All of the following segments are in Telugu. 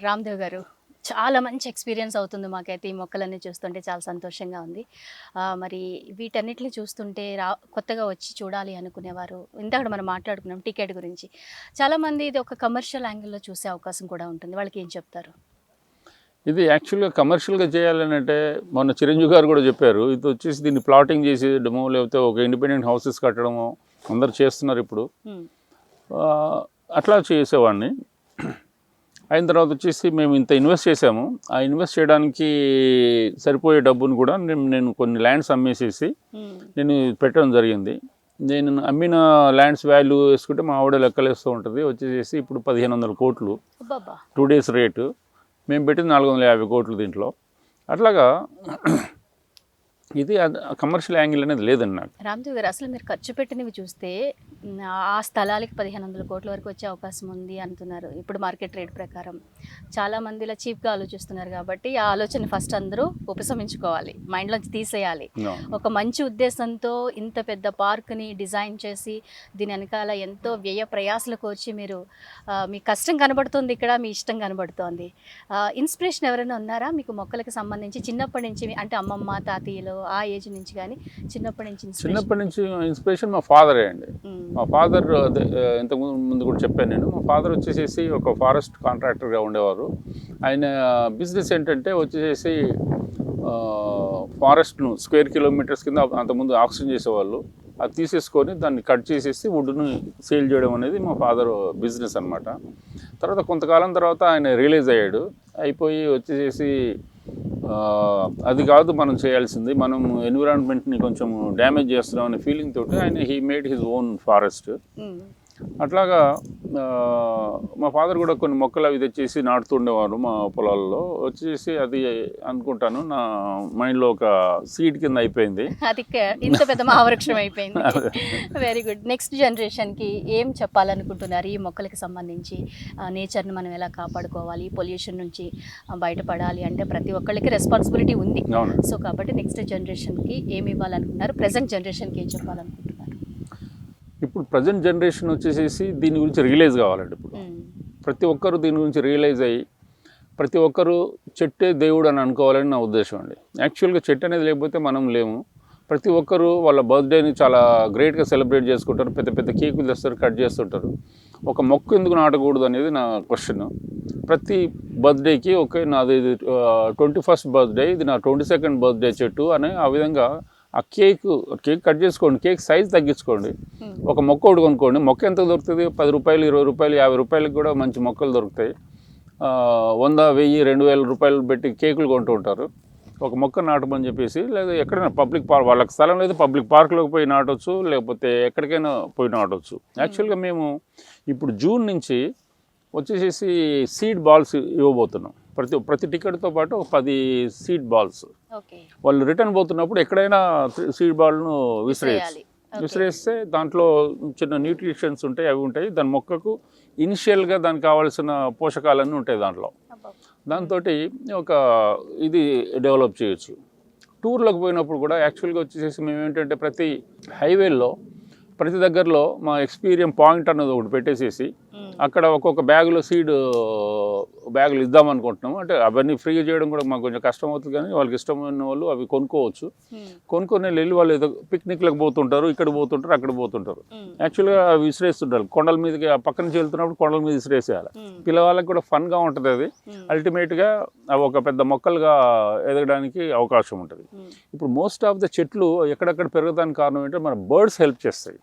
రామ్దేవ్ గారు, చాలా మంచి ఎక్స్పీరియన్స్ అవుతుంది మాకైతే ఈ మొక్కలన్నీ చూస్తుంటే చాలా సంతోషంగా ఉంది. మరి వీటన్నిటిని చూస్తుంటే కొత్తగా వచ్చి చూడాలి అనుకునేవారు, ఇందాక మనం మాట్లాడుకున్నాం టికెట్ గురించి. చాలామంది ఇది ఒక కమర్షియల్ యాంగిల్‌లో చూసే అవకాశం కూడా ఉంటుంది. వాళ్ళకి ఏం చెప్తారు? ఇది యాక్చువల్‌గా కమర్షియల్‌గా చేయాలనంటే మొన్న చిరంజీవి గారు కూడా చెప్పారు. ఇది వచ్చేసి దీన్ని ప్లాటింగ్ చేసేయడమో లేకపోతే ఒక ఇండిపెండెంట్ హౌసెస్ కట్టడమో అందరూ చేస్తున్నారు ఇప్పుడు. అట్లా చేసేవాడిని. అయిన తర్వాత వచ్చేసి మేము ఇంత ఇన్వెస్ట్ చేసాము. ఆ ఇన్వెస్ట్ చేయడానికి సరిపోయే డబ్బును కూడా నేను కొన్ని ల్యాండ్స్ అమ్మేసేసి నేను పెట్టడం జరిగింది. నేను అమ్మిన ల్యాండ్స్ వాల్యూ వేసుకుంటే మా ఆవిడ లెక్కలేస్తూ ఉంటుంది. వచ్చేసేసి ఇప్పుడు 1500 కోట్లు 2 డేస్ రేటు. మేము పెట్టింది 450 కోట్లు దీంట్లో. అట్లాగా ఇది కమర్షియల్ యాంగిల్ అనేది లేదండి నాకు. రామ్దేవ్ గారు, అసలు మీరు ఖర్చు పెట్టినవి చూస్తే ఆ స్థలాలకి 1500 కోట్ల వరకు వచ్చే అవకాశం ఉంది అంటున్నారు. ఇప్పుడు మార్కెట్ రేట్ ప్రకారం చాలామంది ఇలా చీప్గా ఆలోచిస్తున్నారు కాబట్టి ఆ ఆలోచన ఫస్ట్ అందరూ ఉపశమించుకోవాలి, మైండ్లోంచి తీసేయాలి. ఒక మంచి ఉద్దేశంతో ఇంత పెద్ద పార్క్ని డిజైన్ చేసి దీని వెనకాల ఎంతో వ్యయ ప్రయాసలకు వచ్చి మీరు మీ కష్టం కనబడుతుంది, ఇక్కడ మీ ఇష్టం కనబడుతోంది. ఇన్స్పిరేషన్ ఎవరైనా ఉన్నారా మీకు మొక్కలకి సంబంధించి చిన్నప్పటి నుంచి? అంటే అమ్మమ్మ తాతయ్యలు ఆ ఏజ్ నుంచి కానీ చిన్నప్పటి నుంచి ఇన్స్పిరేషన్ మా ఫాదరే అండి. మా ఫాదర్ ఇంతకు ముందు కూడా చెప్పాను నేను. మా ఫాదర్ వచ్చేసేసి ఒక ఫారెస్ట్ కాంట్రాక్టర్గా ఉండేవారు. ఆయన బిజినెస్ ఏంటంటే వచ్చేసేసి ఫారెస్ట్ను స్క్వేర్ కిలోమీటర్స్ కింద అంతకుముందు ఆక్సిజన్ చేసేవాళ్ళు. అది తీసేసుకొని దాన్ని కట్ చేసేసి వుడ్ను సేల్ చేయడం అనేది మా ఫాదర్ బిజినెస్ అనమాట. తర్వాత కొంతకాలం తర్వాత ఆయన రియలైజ్ అయ్యాడు. అయిపోయి వచ్చేసేసి అది కాదు మనం చేయాల్సింది, మనం ఎన్విరాన్మెంట్ని కొంచెం డ్యామేజ్ చేస్తున్నాం అనే ఫీలింగ్ తోటి ఆయన he made his own forest. అట్లాగా మా ఫాదర్ కూడా కొన్ని మొక్కలు అవి తెచ్చేసి నాటుతుండేవారు మా పొలాల్లో. వచ్చేసి అది అనుకుంటాను నా మైండ్లో ఒక సీడ్ కింద అయిపోయింది. అది ఇంత పెద్ద మహావృక్షం అయిపోయింది. Very good. నెక్స్ట్ జనరేషన్కి ఏం చెప్పాలనుకుంటున్నారు ఈ మొక్కలకి సంబంధించి? నేచర్ని మనం ఎలా కాపాడుకోవాలి, పొల్యూషన్ నుంచి బయటపడాలి అంటే ప్రతి ఒక్కళ్ళకి రెస్పాన్సిబిలిటీ ఉంది. సో కాబట్టి నెక్స్ట్ జనరేషన్కి ఏమి ఇవ్వాలనుకుంటున్నారు? ప్రజెంట్ జనరేషన్కి ఏం చెప్పాలనుకుంటున్నారు? ఇప్పుడు ప్రజెంట్ జనరేషన్ వచ్చేసేసి దీని గురించి రియలైజ్ కావాలండి. ఇప్పుడు ప్రతి ఒక్కరు దీని గురించి రియలైజ్ అయ్యి ప్రతి ఒక్కరు చెట్టే దేవుడు అని అనుకోవాలని నా ఉద్దేశం అండి. యాక్చువల్గా చెట్టు అనేది లేకపోతే మనం లేము. ప్రతి ఒక్కరు వాళ్ళ బర్త్డేని చాలా గ్రేట్గా సెలబ్రేట్ చేసుకుంటారు, పెద్ద పెద్ద కేకులు తెస్తారు, కట్ చేస్తుంటారు. ఒక మొక్క ఎందుకు నాటకూడదు అనేది నా క్వశ్చన్. ప్రతి బర్త్డేకి ఓకే నాది 21st బర్త్డే, ఇది నా 22nd బర్త్డే చెట్టు అనే ఆ విధంగా ఆ కేక్ కట్ చేసుకోండి, కేక్ సైజ్ తగ్గించుకోండి, ఒక మొక్క ఒకటి కొనుక్కోండి. మొక్క ఎంత దొరుకుతుంది? 10 రూపాయలు, 20 రూపాయలు, 50 రూపాయలకి కూడా మంచి మొక్కలు దొరుకుతాయి. 100, 1000, 2000 రూపాయలు పెట్టి కేకులు కొంటూ ఉంటారు. ఒక మొక్క నాటమని చెప్పేసి, లేదా ఎక్కడైనా పబ్లిక్ పార్క్, వాళ్ళకి స్థలం లేదు పబ్లిక్ పార్క్లోకి పోయి నాటవచ్చు, లేకపోతే ఎక్కడికైనా పోయి నాటవచ్చు. యాక్చువల్గా మేము ఇప్పుడు జూన్ నుంచి వచ్చేసేసి సీడ్ బాల్స్ ఇవ్వబోతున్నాం. ప్రతి టికెట్తో పాటు 10 సీడ్ బాల్స్. వాళ్ళు రిటర్న్ పోతున్నప్పుడు ఎక్కడైనా సీడ్ బాల్ను విసిరేస్తే దాంట్లో చిన్న న్యూట్రిషన్స్ ఉంటాయి, అవి ఉంటాయి. దాని మొక్కకు ఇనిషియల్గా దానికి కావాల్సిన పోషకాలన్నీ ఉంటాయి దాంట్లో. దాంతో ఒక ఇది డెవలప్ చేయొచ్చు. టూర్లకు పోయినప్పుడు కూడా యాక్చువల్గా వచ్చేసేసి మేము ఏంటంటే ప్రతి హైవేల్లో ప్రతి దగ్గరలో మా ఎక్స్పీరియన్స్ పాయింట్ అన్నది ఒకటి పెట్టేసేసి అక్కడ ఒక్కొక్క బ్యాగులో సీడ్ బ్యాగులు ఇద్దామనుకుంటున్నాము. అంటే అవన్నీ ఫ్రీ చేయడం కూడా మాకు కొంచెం కష్టం అవుతుంది, కానీ వాళ్ళకి ఇష్టమైన వాళ్ళు అవి కొనుక్కోవచ్చు. కొనుక్కొని వెళ్ళి వాళ్ళు ఏదో పిక్నిక్లకు పోతుంటారు, ఇక్కడ పోతుంటారు, అక్కడ పోతుంటారు. యాక్చువల్గా అవి విసిరేస్తుంటారు కొండల మీదకి. ఆ పక్క నుంచి వెళ్తున్నప్పుడు కొండల మీద విసిరేసేయాలి. పిల్లవాళ్ళకి కూడా ఫన్గా ఉంటుంది. అది అల్టిమేట్గా అవి ఒక పెద్ద మొక్కలుగా ఎదగడానికి అవకాశం ఉంటుంది. ఇప్పుడు మోస్ట్ ఆఫ్ ద చెట్లు ఎక్కడెక్కడ పెరగడానికి కారణం ఏంటంటే మన బర్డ్స్ హెల్ప్ చేస్తాయి.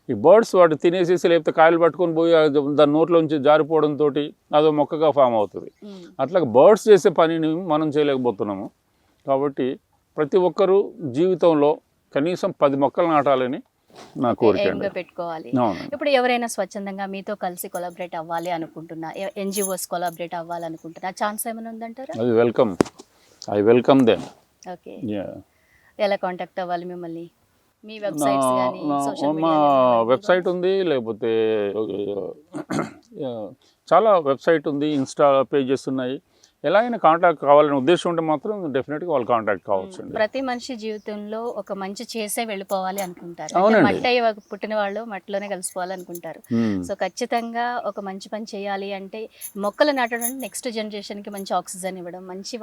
ఈ బర్డ్స్ వాటి తినేసేసి లేకపోతే కాయలు పట్టుకొని పోయి దాని నోట్లోంచి జారిపోవడంతో అదో మొక్కగా ఫామ్ అవుతుంది. అట్లా బర్డ్స్ చేసే పనిని మనం చేయలేకపోతున్నాము. కాబట్టి ప్రతి ఒక్కరూ జీవితంలో కనీసం 10 మొక్కలు నాటాలని నా కోరిక పెట్టుకోవాలి. ఇప్పుడు ఎవరైనా స్వచ్ఛందంగా మీతో కలిసి కొలాబరేట్ అవ్వాలి అనుకుంటున్నా, ఎన్జిఓస్ కొలాబరేట్ అవ్వాలనుకుంటున్నా, ఛాన్స్ ఏమైనా ఉందంటారా? అది welcome. I welcome them. Okay, ఎలా కాంటాక్ట్ అవ్వాలి మిమ్మల్ని? మీ మా వెబ్సైట్ ఉంది, లేకపోతే చాలా వెబ్సైట్ ఉంది, ఇన్స్టా పేజెస్ ఉన్నాయి. ఎలా అయినా కాంటాక్ట్ కావాలనే ఉద్దేశం ఉంటే మాత్రం డెఫినెట్గా వాళ్ళు కాంటాక్ట్ కావచ్చు అండి. ప్రతి మనిషి జీవితంలో ఒక మంచి చేసే వెళ్ళిపోవాలి అనుకుంటారు. అంటే అవునండి. మట్టి అయ్యి పుట్టిన వాళ్ళు మట్టిలోనే కలిసిపోవాలి అనుకుంటారు. సో ఖచ్చితంగా ఒక మంచి పని చేయాలి అంటే మొక్కలు నాటడం నెక్స్ట్ జనరేషన్కి మంచి ఆక్సిజన్ ఇవ్వడం, మంచి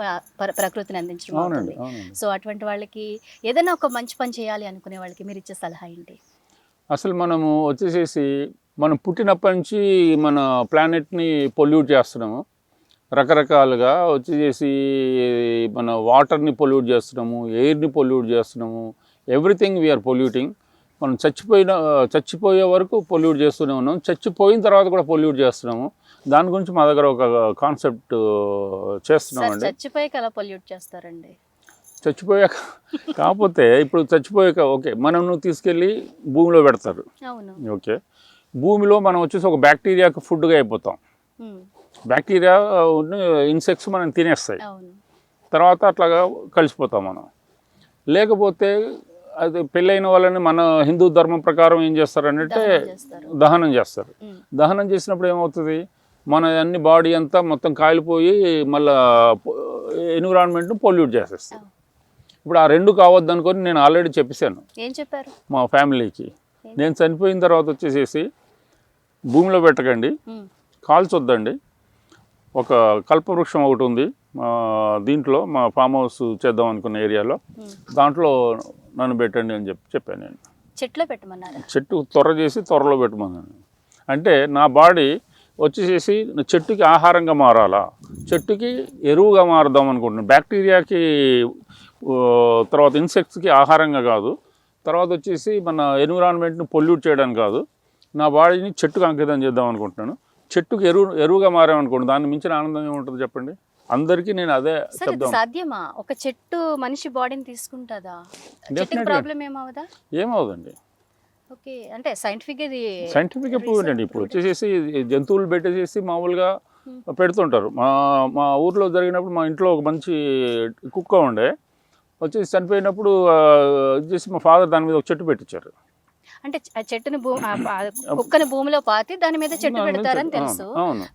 ప్రకృతిని అందించడం అవునండి, అవుతుంది. అవునండి. సో అటువంటి వాళ్ళకి ఏదైనా ఒక మంచి పని చేయాలి అనుకునే వాళ్ళకి మీరు ఇచ్చే సలహా ఏంటి? అసలు మనము వచ్చేసేసి మనం పుట్టినప్పటి నుంచి మన ప్లానెట్ని పొల్యూట్ చేస్తున్నాము రకరకాలుగా. వచ్చేసి మన వాటర్ని పొల్యూట్ చేస్తున్నాము, ఎయిర్ని పొల్యూట్ చేస్తున్నాము, ఎవ్రీథింగ్ వీఆర్ పొల్యూటింగ్. మనం చచ్చిపోయే వరకు పొల్యూట్ చేస్తూనే ఉన్నాం, చచ్చిపోయిన తర్వాత కూడా పొల్యూట్ చేస్తున్నాము. దాని గురించి మా దగ్గర ఒక కాన్సెప్ట్ చేస్తున్నామండి. చచ్చిపోయాక ఎలా పొల్యూట్ చేస్తారండి? చచ్చిపోయాక కాకపోతే ఇప్పుడు చచ్చిపోయాక ఓకే మనం తీసుకెళ్ళి భూమిలో పెడతారు. అవును. ఓకే, భూమిలో మనం వచ్చేసి ఒక బ్యాక్టీరియాకి ఫుడ్గా అయిపోతాం. బ్యాక్టీరియా ఇన్సెక్ట్స్ మనం తినేస్తాయి, తర్వాత అట్లాగా కలిసిపోతాం మనం. లేకపోతే అది పెళ్ళైన వాళ్ళని మన హిందూ ధర్మం ప్రకారం ఏం చేస్తారంటే దహనం చేస్తారు. దహనం చేసినప్పుడు ఏమవుతుంది, మన అన్ని బాడీ అంతా మొత్తం కాలిపోయి మళ్ళీ ఎన్విరాన్మెంట్ను పొల్యూట్ చేసేస్తాం. ఇప్పుడు ఆ రెండు కావద్దు అనుకొని నేను ఆల్రెడీ చెప్పేశాను. ఏం చెప్పారు మా ఫ్యామిలీకి? నేను చనిపోయిన తర్వాత వచ్చేసేసి భూమిలో పెట్టకండి, కాల్చొద్దండి. ఒక కల్పవృక్షం ఒకటి ఉంది దీంట్లో మా ఫామ్ హౌస్ చేద్దాం అనుకున్న ఏరియాలో, దాంట్లో నన్ను పెట్టండి అని చెప్పాను నేను. చెట్లో పెట్టమన్నారు. చెట్టు త్వర చేసి త్వరలో పెట్టమన్నాను. అంటే నా బాడీ వచ్చేసేసి చెట్టుకి ఆహారంగా మారాలా, చెట్టుకి ఎరువుగా మారుదాం అనుకుంటున్నాను. బ్యాక్టీరియాకి తర్వాత ఇన్సెక్ట్స్కి ఆహారంగా కాదు, తర్వాత వచ్చేసి మన ఎన్విరాన్మెంట్ని పొల్యూట్ చేయడానికి కాదు, నా బాడీని చెట్టుకు అంకితం చేద్దాం అనుకుంటున్నాను. చెట్టుకు ఎరువుగా మారామనుకోండి, దాన్ని మించిన ఆనందం ఏముంటుంది చెప్పండి? అందరికీ నేను అదే చెప్తాను. సాధ్యమా? ఒక చెట్టు మనిషి బాడీని తీసుకుంటుందా? ప్రాబ్లం ఏమవుదా? ఏమవుదండి. ఓకే, అంటే సైంటిఫిక్ ప్రూవ్ అండి. ఇప్పుడు వచ్చేసేసి జంతువులు పెట్టేసేసి మామూలుగా పెడుతుంటారు. మా ఊర్లో జరిగినప్పుడు మా ఇంట్లో ఒక మంచి కుక్క ఉండే, వచ్చేసి చనిపోయినప్పుడు వచ్చేసి మా ఫాదర్ దాని మీద ఒక చెట్టు పెట్టించారు. అంటే చెట్టుని కుక్కని భూమిలో పాతి దాని మీద చెట్టు పెడతారని తెలుసు.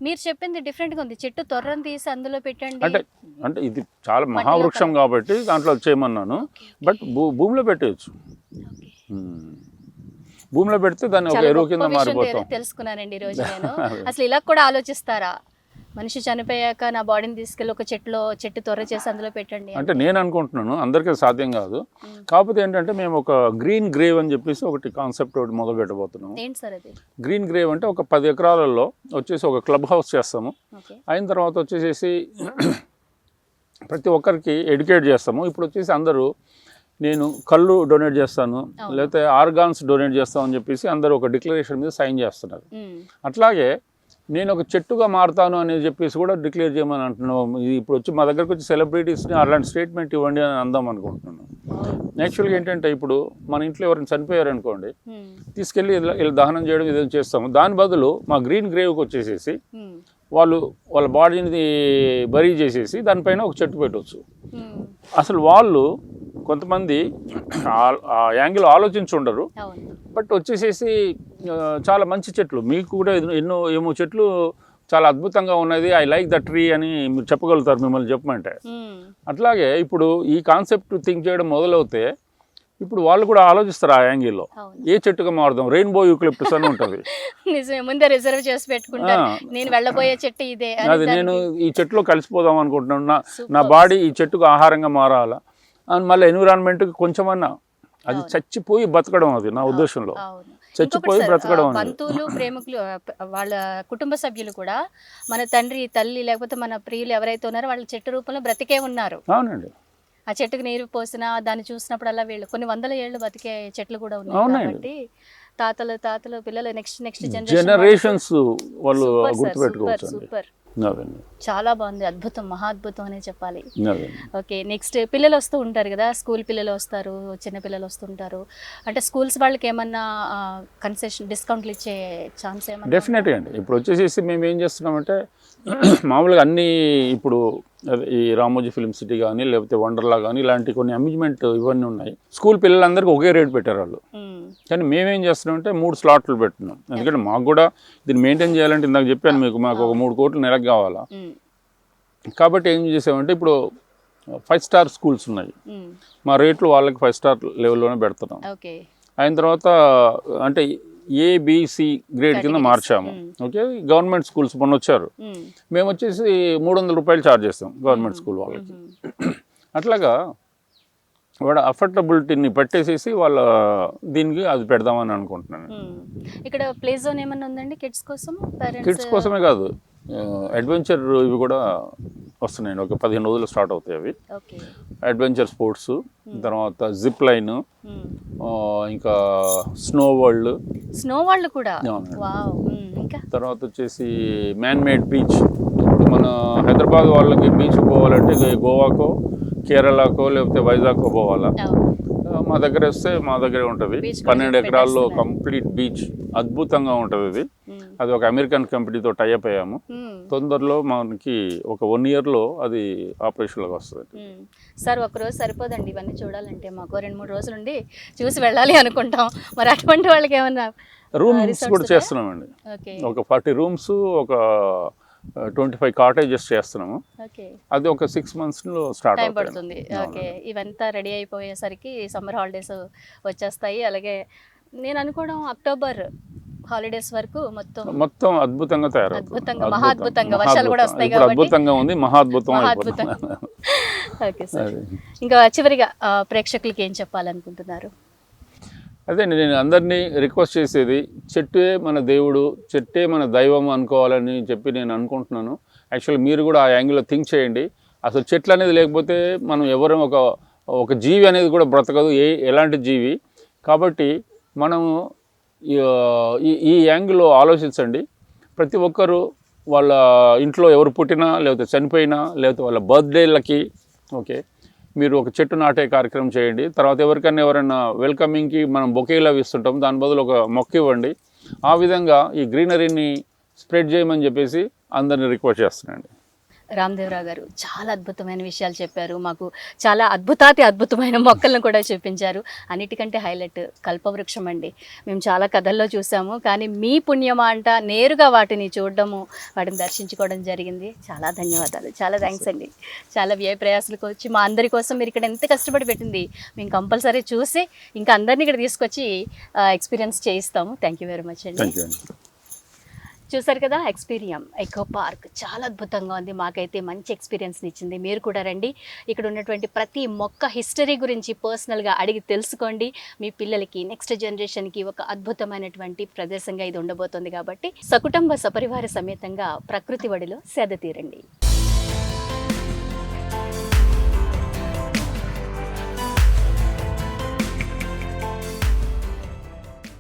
మీరు చెప్పింది డిఫరెంట్ గా ఉంది. చెట్టు తొర్రను తీసి అందులో పెట్టండి అంటే ఇది చాలా మహావృక్షం కాబట్టి దాంట్లో చేయమన్నాను. బట్ భూమిలో పెట్టేయచ్చు. భూమిలో పెడితే దాన్ని ఒక ఎరువు కింద మారిపోతాం. తెలుసుకున్నానండి ఈ రోజు నేను. అసలు ఇలా కూడా ఆలోచిస్తారా? మనిషి చనిపోయాక నా బాడీని తీసుకెళ్ళి ఒక చెట్టు తొర్ర చేసి అందులో పెట్టండి అంటే నేను అనుకుంటున్నాను. అందరికీ సాధ్యం కాదు. కాకపోతే ఏంటంటే మేము ఒక గ్రీన్ గ్రేవ్ అని చెప్పేసి ఒకటి కాన్సెప్ట్ ఒకటి మొదలు పెట్టబోతున్నాం. ఏంటి సార్ అది? గ్రీన్ గ్రేవ్ అంటే ఒక 10 ఎకరాలలో వచ్చేసి ఒక క్లబ్ హౌస్ చేస్తాము. అయిన తర్వాత వచ్చేసేసి ప్రతి ఒక్కరికి ఎడ్యుకేట్ చేస్తాము. ఇప్పుడు వచ్చేసి అందరూ నేను కళ్ళు డొనేట్ చేస్తాను, లేకపోతే ఆర్గాన్స్ డొనేట్ చేస్తాను అని చెప్పేసి అందరూ ఒక డిక్లరేషన్ మీద సైన్ చేస్తున్నారు. అట్లాగే నేను ఒక చెట్టుగా మారుతాను అని చెప్పేసి కూడా డిక్లేర్ చేయమని అంటున్నాను. ఇప్పుడు వచ్చి మా దగ్గరకు వచ్చి సెలబ్రిటీస్ని అలాంటి స్టేట్మెంట్ ఇవ్వండి అని అందాం అనుకుంటున్నాను. యాక్చువల్గా ఏంటంటే ఇప్పుడు మన ఇంట్లో ఎవరైనా చనిపోయారు అనుకోండి, తీసుకెళ్ళి ఇలా దహనం చేయడం ఏదైనా చేస్తాము. దాని బదులు మా గ్రీన్ గ్రేవ్కి వచ్చేసేసి వాళ్ళ బాడీని బరీ చేసేసి దానిపైన ఒక చెట్టు పెట్టవచ్చు. అసలు వాళ్ళు కొంతమంది ఆ యాంగిల్ ఆలోచించి ఉండరు. బట్ వచ్చేసేసి చాలా మంచి చెట్లు, మీకు కూడా ఏమో చెట్లు చాలా అద్భుతంగా ఉన్నది, ఐ లైక్ ద ట్రీ అని మీరు చెప్పగలుగుతారు మిమ్మల్ని చెప్పమంటే. అట్లాగే ఇప్పుడు ఈ కాన్సెప్ట్ థింక్ చేయడం మొదలవుతే ఇప్పుడు వాళ్ళు కూడా ఆలోచిస్తారు ఆ యాంగిల్లో, ఏ చెట్టుగా మారుదాం. రెయిన్బో యూక్లిప్టస్ అని ఉంటుంది. ముందే రిజర్వ్ చేసి పెట్టుకుంటాను, నేను వెళ్ళబోయే చెట్టు ఇదే, అది నేను ఈ చెట్టులో కలిసిపోదాం అనుకుంటున్నాను, నా బాడీ ఈ చెట్టుకు ఆహారంగా మారాలా అని. మళ్ళీ ఎన్విరాన్మెంట్కి కొంచెమన్నా అది చచ్చిపోయి బతకడం, అది నా ఉద్దేశంలో. చచ్చిపోయి బ్రతకడం. బంధువులు, ప్రేమికులు, వాళ్ళ కుటుంబ సభ్యులు కూడా మన తండ్రి, తల్లి లేకపోతే మన ప్రియులు ఎవరైతే ఉన్నారో వాళ్ళ చెట్టు రూపంలో బ్రతికే ఉన్నారు. అవునండి. ఆ చెట్టుకు నీరు పోసినా దాన్ని చూసినప్పుడల్లా వీళ్ళు కొన్ని వందల ఏళ్ళు బతికే చెట్లు కూడా ఉన్నాయి. కాబట్టి తాతలు పిల్లలు నెక్స్ట్ జనరేషన్స్ వాళ్ళు గుర్తుపెట్టుకోవచ్చు. సూపర్, చాలా బాగుంది, అద్భుతం, మహా అద్భుతం అనే చెప్పాలి. ఓకే, నెక్స్ట్ పిల్లలు వస్తూ ఉంటారు కదా, స్కూల్ పిల్లలు వస్తారు, చిన్న పిల్లలు వస్తుంటారు. అంటే స్కూల్స్ వాళ్ళకి ఏమన్నా కన్సెషన్ డిస్కౌంట్లు ఇచ్చే ఛాన్స్ ఏమన్నా? డెఫినెట్గా అండి. ఇప్పుడు వచ్చేసి మేము ఏం చేస్తున్నామంటే మామూలుగా అన్నీ ఇప్పుడు ఈ రామోజీ ఫిల్మ్ సిటీ కానీ లేకపోతే వండర్లా కానీ ఇలాంటి కొన్ని అమ్యూజ్మెంట్ ఇవన్నీ ఉన్నాయి. స్కూల్ పిల్లలందరికీ ఒకే రేట్ పెట్టారు వాళ్ళు. కానీ మేమేం చేస్తున్నామంటే 3 స్లాట్లు పెట్టున్నాం. ఎందుకంటే మాకు కూడా దీన్ని మెయింటైన్ చేయాలంటే ఇందాక చెప్పాను మీకు, మాకు ఒక 3 కోట్లు నెలకు కావాలా. కాబట్టి ఏం చేసామంటే ఇప్పుడు 5 స్టార్ స్కూల్స్ ఉన్నాయి, మా రేట్లు వాళ్ళకి 5 స్టార్ లెవెల్లోనే పెడుతున్నాం. ఓకే. అయిన తర్వాత అంటే ఏబిసి గ్రేడ్ కింద మార్చాము. ఓకే, గవర్నమెంట్ స్కూల్స్ మొన్న వచ్చారు, మేము వచ్చేసి 300 రూపాయలు ఛార్జ్ చేస్తాం గవర్నమెంట్ స్కూల్ వాళ్ళకి. అట్లాగా వాడు అఫోర్డబిలిటీని పెట్టేసేసి వాళ్ళ దీనికి అది పెడదామని అనుకుంటున్నాను. ఇక్కడ ప్లే జోన్ ఏమన్నా ఉందండి కిడ్స్ కోసం? కిడ్స్ కోసమే కాదు, అడ్వెంచర్ ఇవి కూడా వస్తున్నాయండి. ఒక 15 రోజులు స్టార్ట్ అవుతాయి అవి. అడ్వెంచర్ స్పోర్ట్స్, తర్వాత జిప్ లైన్, ఇంకా స్నో వరల్డ్ కూడా, ఇంకా తర్వాత వచ్చేసి మ్యాన్ మేడ్ బీచ్. ఇప్పుడు మన హైదరాబాద్ వాళ్ళకి బీచ్ పోవాలంటే గోవాకో, కేరళకో, లేకపోతే వైజాగ్కో పోవాలా. మా దగ్గర వస్తే మా దగ్గరే ఉంటుంది. 12 ఎకరాల్లో కంప్లీట్ బీచ్, అద్భుతంగా ఉంటుంది ఇది. అది ఒక అమెరికన్ కంపెనీతో టైఅప్ అయ్యాము. తొందరలో మనకి ఒక 1 ఇయర్లో అది ఆపరేషన్లోకి వస్తుంది. సార్ ఒకరోజు సరిపోదండి ఇవన్నీ చూడాలంటే, మాకు 2-3 రోజులు ఉండి చూసి వెళ్ళాలి అనుకుంటాం. మరి అటువంటి వాళ్ళకి ఏమన్నా రూమ్స్ కూడా చేస్తున్నామండి. ఒక 40 రూమ్స్, ఒక 25 కాటేజెస్ చేస్తున్నాము. అది ఒక 6 monthsలో స్టార్ట్ పడుతుంది. ఓకే, ఇవంతా రెడీ అయిపోయేసరికి సమ్మర్ హాలిడేస్ వచ్చేస్తాయి. అలాగే నేను అనుకోవడం అక్టోబర్ హాలిడేస్ వరకు మొత్తం అద్భుతంగా తయారవుతుంది. అద్భుతంగా, మహా అద్భుతంగా, వర్షాలు కూడా వస్తాయి కాబట్టి అద్భుతంగా ఉంది, మహాద్భుతం. ఓకే సార్, ఇంకా చివరిగా ప్రేక్షకులకి ఏం చెప్పాలనుకుంటున్నారు? అదే నేను అందరినీ రిక్వెస్ట్ చేసేది, చెట్టే మన దేవుడు, చెట్టే మన దైవం అనుకోవాలని చెప్పి నేను అనుకుంటున్నాను. యాక్చువల్లీ మీరు కూడా ఆ యాంగిల్లో థింక్ చేయండి. అసలు చెట్లు అనేది లేకపోతే మనం ఎవరం ఒక జీవి అనేది కూడా బ్రతకదు, ఎలాంటి జీవి. కాబట్టి మనము ఈ యాంగిల్లో ఆలోచించండి. ప్రతి ఒక్కరూ వాళ్ళ ఇంట్లో ఎవరు పుట్టినా, లేకపోతే చనిపోయినా, లేకపోతే వాళ్ళ బర్త్డేలకి ఓకే మీరు ఒక చెట్టు నాటే కార్యక్రమం చేయండి. తర్వాత ఎవరైనా వెల్కమింగ్కి మనం బొకేలు అవి ఇస్తుంటాం, దాని బదులు ఒక మొక్క ఇవ్వండి. ఆ విధంగా ఈ గ్రీనరీని స్ప్రెడ్ చేయమని చెప్పేసి అందరిని రిక్వెస్ట్ చేస్తున్నానండి. రామదేవరావు గారు చాలా అద్భుతమైన విషయాలు చెప్పారు. మాకు చాలా అద్భుతమైన మొక్కలను కూడా చూపించారు. అన్నిటికంటే హైలైట్ కల్పవృక్షం అండి. మేము చాలా కథల్లో చూసాము, కానీ మీ పుణ్యమా అంట నేరుగా వాటిని చూడడము, వాటిని దర్శించుకోవడం జరిగింది. చాలా ధన్యవాదాలు, చాలా థ్యాంక్స్ అండి. చాలా వ్యయ ప్రయాసాలకు వచ్చి మా అందరి కోసం మీరు ఇక్కడ ఎంత కష్టపడి పెట్టింది మేము కంపల్సరీ చూసి ఇంకా అందరినీ ఇక్కడ తీసుకొచ్చి ఎక్స్పీరియన్స్ చేయిస్తాము. థ్యాంక్ యూ వెరీ మచ్ అండి. చూసారు కదా, ఎక్స్పీరియం ఎకో పార్క్ చాలా అద్భుతంగా ఉంది. మాకైతే మంచి ఎక్స్పీరియన్స్ని ఇచ్చింది. మీరు కూడా రండి, ఇక్కడ ఉన్నటువంటి ప్రతి మొక్క హిస్టరీ గురించి పర్సనల్గా అడిగి తెలుసుకోండి. మీ పిల్లలకి, నెక్స్ట్ జనరేషన్కి ఒక అద్భుతమైనటువంటి ప్రదేశంగా ఇది ఉండబోతుంది. కాబట్టి సకుటుంబ సపరివార సమేతంగా ప్రకృతి ఒడిలో సేద తీరండి.